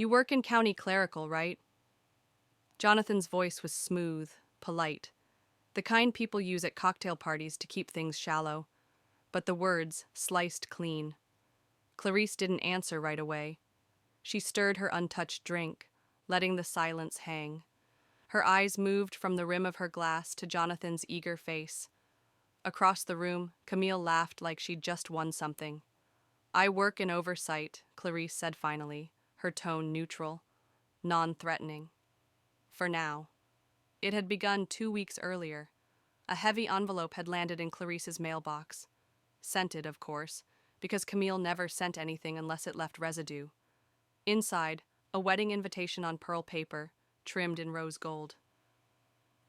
You work in county clerical, right? Jonathan's voice was smooth, polite, the kind people use at cocktail parties to keep things shallow, but the words sliced clean. Clarice didn't answer right away. She stirred her untouched drink, letting the silence hang. Her eyes moved from the rim of her glass to Jonathan's eager face. Across the room, Camille laughed like she'd just won something. I work in oversight, Clarice said finally, her tone neutral, non-threatening. For now. It had begun 2 weeks earlier. A heavy envelope had landed in Clarice's mailbox. Scented, of course, because Camille never sent anything unless it left residue. Inside, a wedding invitation on pearl paper, trimmed in rose gold.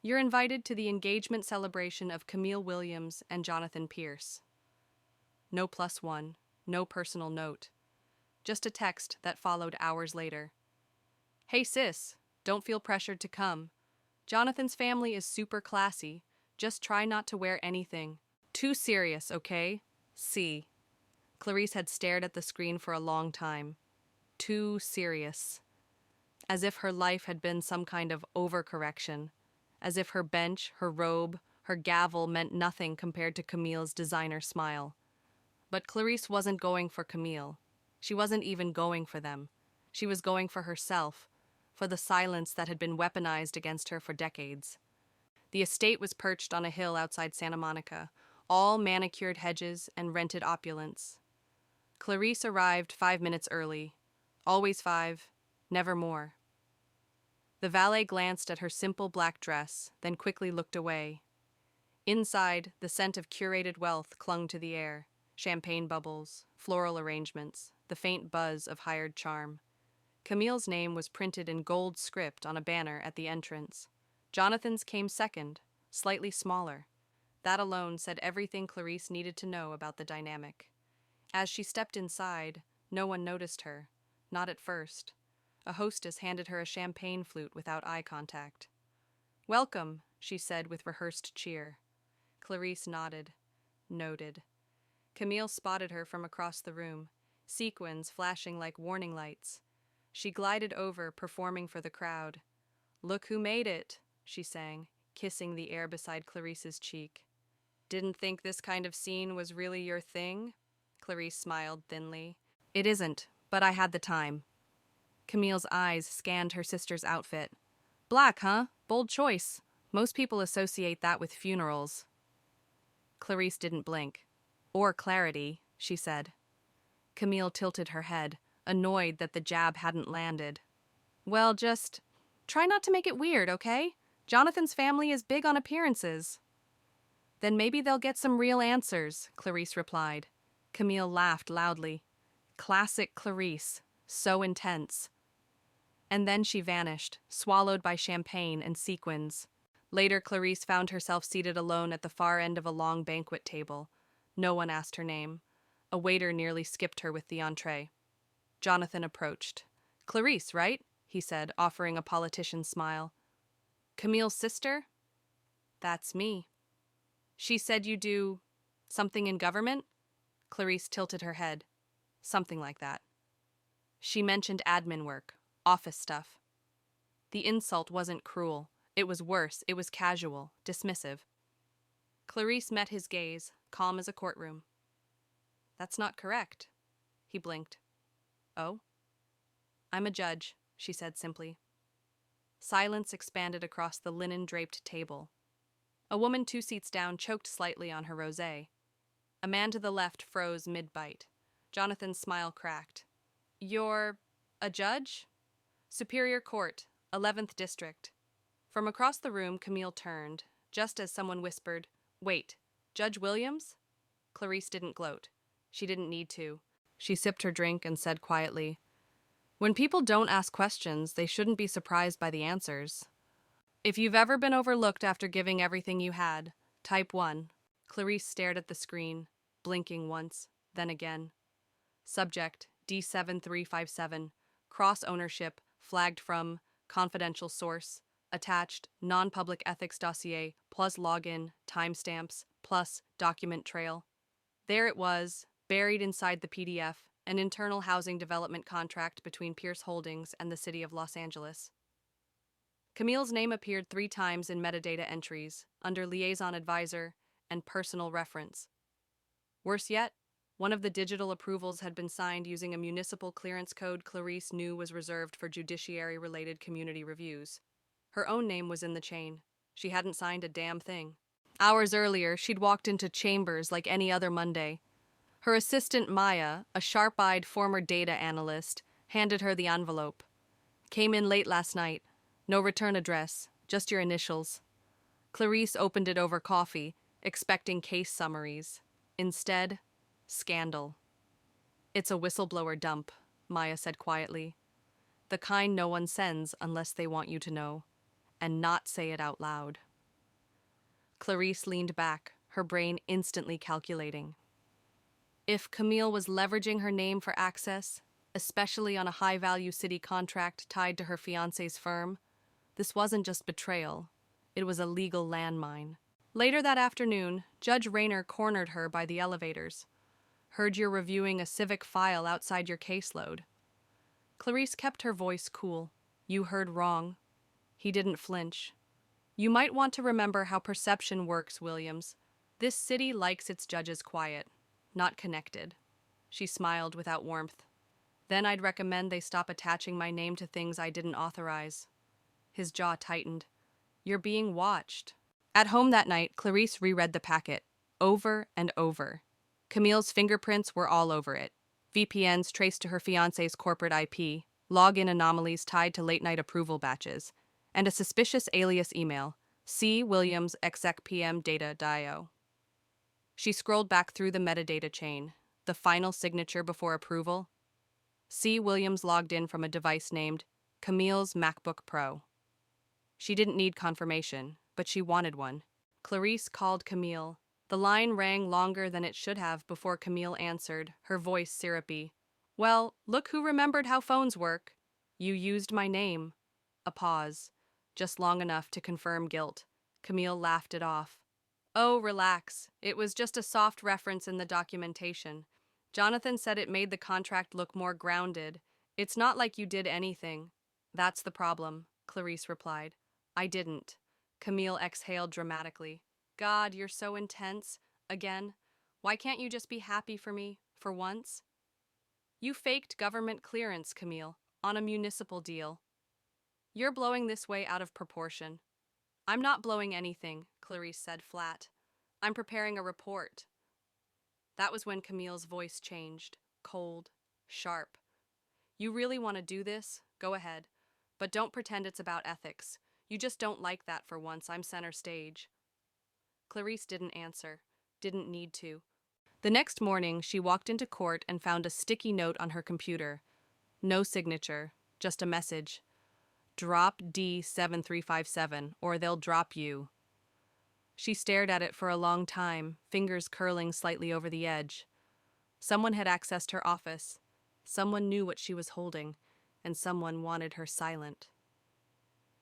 You're invited to the engagement celebration of Camille Williams and Jonathan Pierce. No +1, no personal note. Just a text that followed hours later. Hey sis, don't feel pressured to come. Jonathan's family is super classy. Just try not to wear anything too serious, okay? C. Clarice had stared at the screen for a long time. Too serious. As if her life had been some kind of overcorrection. As if her bench, her robe, her gavel meant nothing compared to Camille's designer smile. But Clarice wasn't going for Camille. She wasn't even going for them. She was going for herself, for the silence that had been weaponized against her for decades. The estate was perched on a hill outside Santa Monica, all manicured hedges and rented opulence. Clarice arrived 5 minutes early. Always 5, never more. The valet glanced at her simple black dress, then quickly looked away. Inside, the scent of curated wealth clung to the air. Champagne bubbles, floral arrangements, the faint buzz of hired charm. Camille's name was printed in gold script on a banner at the entrance. Jonathan's came second, slightly smaller. That alone said everything Clarice needed to know about the dynamic. As she stepped inside, no one noticed her, not at first. A hostess handed her a champagne flute without eye contact. Welcome, she said with rehearsed cheer. Clarice nodded. Noted. Camille spotted her from across the room, sequins flashing like warning lights. She glided over, performing for the crowd. Look who made it, she sang, kissing the air beside Clarice's cheek. Didn't think this kind of scene was really your thing? Clarice smiled thinly. It isn't, but I had the time. Camille's eyes scanned her sister's outfit. Black, huh? Bold choice. Most people associate that with funerals. Clarice didn't blink. Or clarity, she said. Camille tilted her head, annoyed that the jab hadn't landed. Well, just try not to make it weird, okay? Jonathan's family is big on appearances. Then maybe they'll get some real answers, Clarice replied. Camille laughed loudly. Classic Clarice, so intense. And then she vanished, swallowed by champagne and sequins. Later, Clarice found herself seated alone at the far end of a long banquet table. No one asked her name. A waiter nearly skipped her with the entree. Jonathan approached. Clarice, right? He said, offering a politician's smile. Camille's sister? That's me. She said you do something in government? Clarice tilted her head. Something like that. She mentioned admin work, office stuff. The insult wasn't cruel. It was worse. It was casual, dismissive. Clarice met his gaze, calm as a courtroom. That's not correct. He blinked. Oh? I'm a judge, she said simply. Silence expanded across the linen-draped table. A woman 2 seats down choked slightly on her rosé. A man to the left froze mid-bite. Jonathan's smile cracked. You're a judge? Superior Court, 11th District. From across the room, Camille turned, just as someone whispered, Wait, Judge Williams? Clarice didn't gloat. She didn't need to. She sipped her drink and said quietly, When people don't ask questions, they shouldn't be surprised by the answers. If you've ever been overlooked after giving everything you had, type 1. Clarice stared at the screen, blinking once, then again. Subject, D7357. Cross ownership, flagged from, confidential source. Attached, non-public ethics dossier, plus login, timestamps, plus document trail. There it was, buried inside the PDF, an internal housing development contract between Pierce Holdings and the city of Los Angeles. Camille's name appeared 3 times in metadata entries, under liaison advisor and personal reference. Worse yet, one of the digital approvals had been signed using a municipal clearance code Clarice knew was reserved for judiciary-related community reviews. Her own name was in the chain. She hadn't signed a damn thing. Hours earlier, she'd walked into chambers like any other Monday. Her assistant Maya, a sharp-eyed former data analyst, handed her the envelope. Came in late last night. No return address, just your initials. Clarice opened it over coffee, expecting case summaries. Instead, scandal. It's a whistleblower dump, Maya said quietly. The kind no one sends unless they want you to know, and not say it out loud. Clarice leaned back, her brain instantly calculating. If Camille was leveraging her name for access, especially on a high-value city contract tied to her fiancé's firm, this wasn't just betrayal, it was a legal landmine. Later that afternoon, Judge Rayner cornered her by the elevators. Heard you're reviewing a civic file outside your caseload. Clarice kept her voice cool. You heard wrong. He didn't flinch. You might want to remember how perception works, Williams. This city likes its judges quiet, not connected. She smiled without warmth. Then I'd recommend they stop attaching my name to things I didn't authorize. His jaw tightened. You're being watched. At home that night, Clarice reread the packet, over and over. Camille's fingerprints were all over it. VPNs traced to her fiancé's corporate IP, login anomalies tied to late-night approval batches, and a suspicious alias email, C. Williams exec PM data.io. She scrolled back through the metadata chain, the final signature before approval. C. Williams logged in from a device named Camille's MacBook Pro. She didn't need confirmation, but she wanted one. Clarice called Camille. The line rang longer than it should have before Camille answered, her voice syrupy. Well, look who remembered how phones work. You used my name. A pause, just long enough to confirm guilt. Camille laughed it off. Oh, relax. It was just a soft reference in the documentation. Jonathan said it made the contract look more grounded. It's not like you did anything. That's the problem, Clarice replied. I didn't. Camille exhaled dramatically. God, you're so intense. Again, why can't you just be happy for me, for once? You faked government clearance, Camille, on a municipal deal. You're blowing this way out of proportion. I'm not blowing anything, Clarice said flat. I'm preparing a report. That was when Camille's voice changed, cold, sharp. You really want to do this? Go ahead. But don't pretend it's about ethics. You just don't like that for once. I'm center stage. Clarice didn't answer, didn't need to. The next morning, she walked into court and found a sticky note on her computer. No signature, just a message. Drop D7357, or they'll drop you. She stared at it for a long time, fingers curling slightly over the edge. Someone had accessed her office. Someone knew what she was holding, and someone wanted her silent.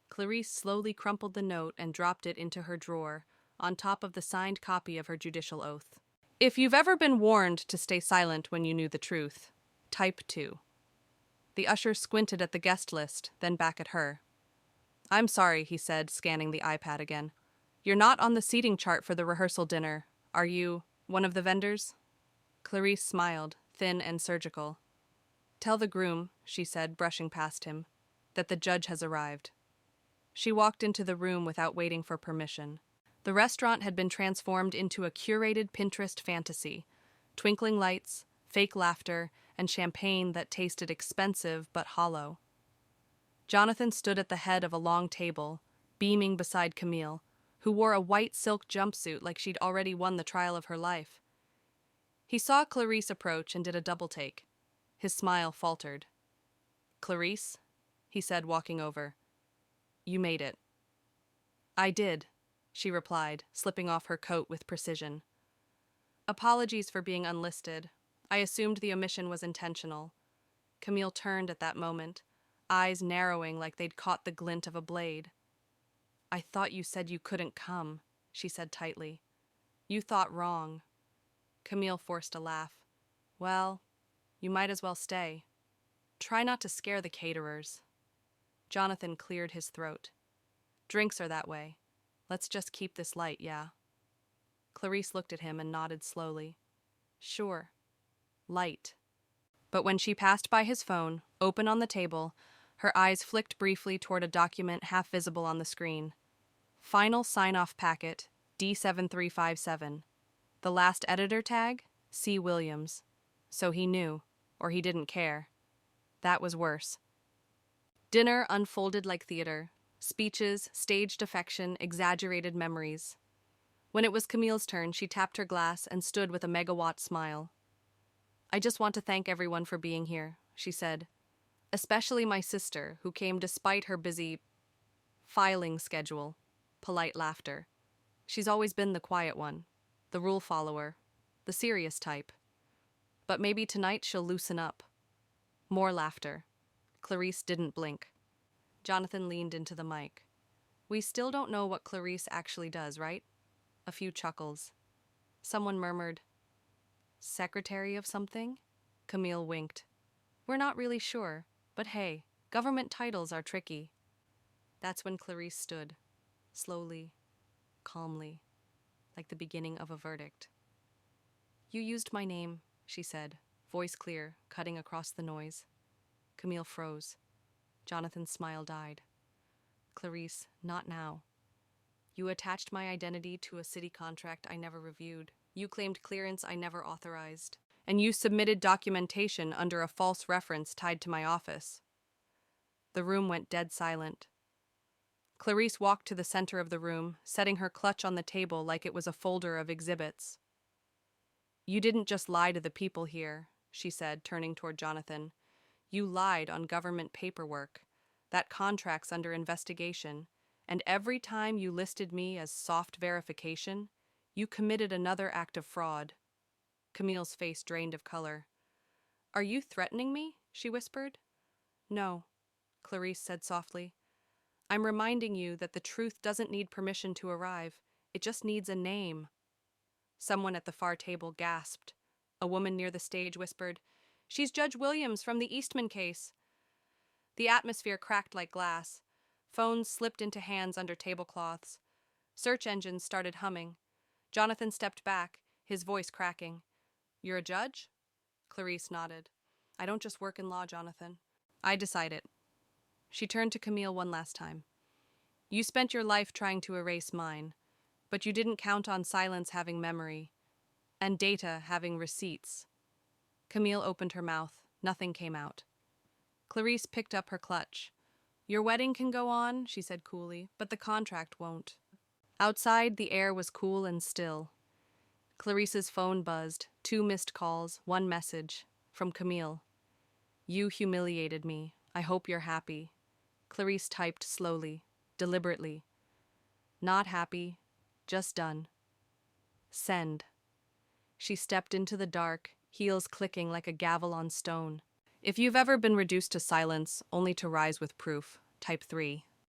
Clarice slowly crumpled the note and dropped it into her drawer, on top of the signed copy of her judicial oath. If you've ever been warned to stay silent when you knew the truth, type 2. The usher squinted at the guest list, then back at her. I'm sorry, he said, scanning the iPad again. You're not on the seating chart for the rehearsal dinner. Are you one of the vendors? Clarice smiled, thin and surgical. Tell the groom, she said, brushing past him, that the judge has arrived. She walked into the room without waiting for permission. The restaurant had been transformed into a curated Pinterest fantasy. Twinkling lights, fake laughter, and champagne that tasted expensive but hollow. Jonathan stood at the head of a long table, beaming beside Camille, who wore a white silk jumpsuit like she'd already won the trial of her life. He saw Clarice approach and did a double-take. His smile faltered. Clarice, he said, walking over. You made it. I did, she replied, slipping off her coat with precision. Apologies for being unlisted. I assumed the omission was intentional. Camille turned at that moment, eyes narrowing like they'd caught the glint of a blade. I thought you said you couldn't come, she said tightly. You thought wrong. Camille forced a laugh. Well, You might as well stay. Try not to scare the caterers. Jonathan cleared his throat. Drinks are that way. Let's just keep this light, yeah? Clarice looked at him and nodded slowly. Sure. Light. But when she passed by his phone, open on the table, her eyes flicked briefly toward a document half visible on the screen. Final sign-off packet, D7357. The last editor tag, C. Williams. So he knew, or he didn't care. That was worse. Dinner unfolded like theater. Speeches, staged affection, exaggerated memories. When it was Camille's turn, she tapped her glass and stood with a megawatt smile. I just want to thank everyone for being here, she said. Especially my sister, who came despite her busy filing schedule. Polite laughter. She's always been the quiet one, the rule follower, the serious type. But maybe tonight she'll loosen up. More laughter. Clarice didn't blink. Jonathan leaned into the mic. We still don't know what Clarice actually does, right? A few chuckles. Someone murmured, Secretary of something? Camille winked. We're not really sure, but hey, government titles are tricky. That's when Clarice stood, slowly, calmly, like the beginning of a verdict. You used my name, she said, voice clear, cutting across the noise. Camille froze. Jonathan's smile died. Clarice, not now. You attached my identity to a city contract I never reviewed. You claimed clearance I never authorized. And you submitted documentation under a false reference tied to my office. The room went dead silent. Clarice walked to the center of the room, setting her clutch on the table like it was a folder of exhibits. You didn't just lie to the people here, she said, turning toward Jonathan. You lied on government paperwork. That contract's under investigation. And every time you listed me as soft verification, you committed another act of fraud. Camille's face drained of color. Are you threatening me? She whispered. No, Clarice said softly. I'm reminding you that the truth doesn't need permission to arrive. It just needs a name. Someone at the far table gasped. A woman near the stage whispered, She's Judge Williams from the Eastman case. The atmosphere cracked like glass. Phones slipped into hands under tablecloths. Search engines started humming. Jonathan stepped back, his voice cracking. You're a judge? Clarice nodded. I don't just work in law, Jonathan. I decide it. She turned to Camille one last time. You spent your life trying to erase mine, but you didn't count on silence having memory, and data having receipts. Camille opened her mouth. Nothing came out. Clarice picked up her clutch. Your wedding can go on, she said coolly, but the contract won't. Outside, the air was cool and still. Clarice's phone buzzed, 2 missed calls, 1 message, from Camille. You humiliated me. I hope you're happy. Clarice typed slowly, deliberately. Not happy, just done. Send. She stepped into the dark, heels clicking like a gavel on stone. If you've ever been reduced to silence only to rise with proof, type 3.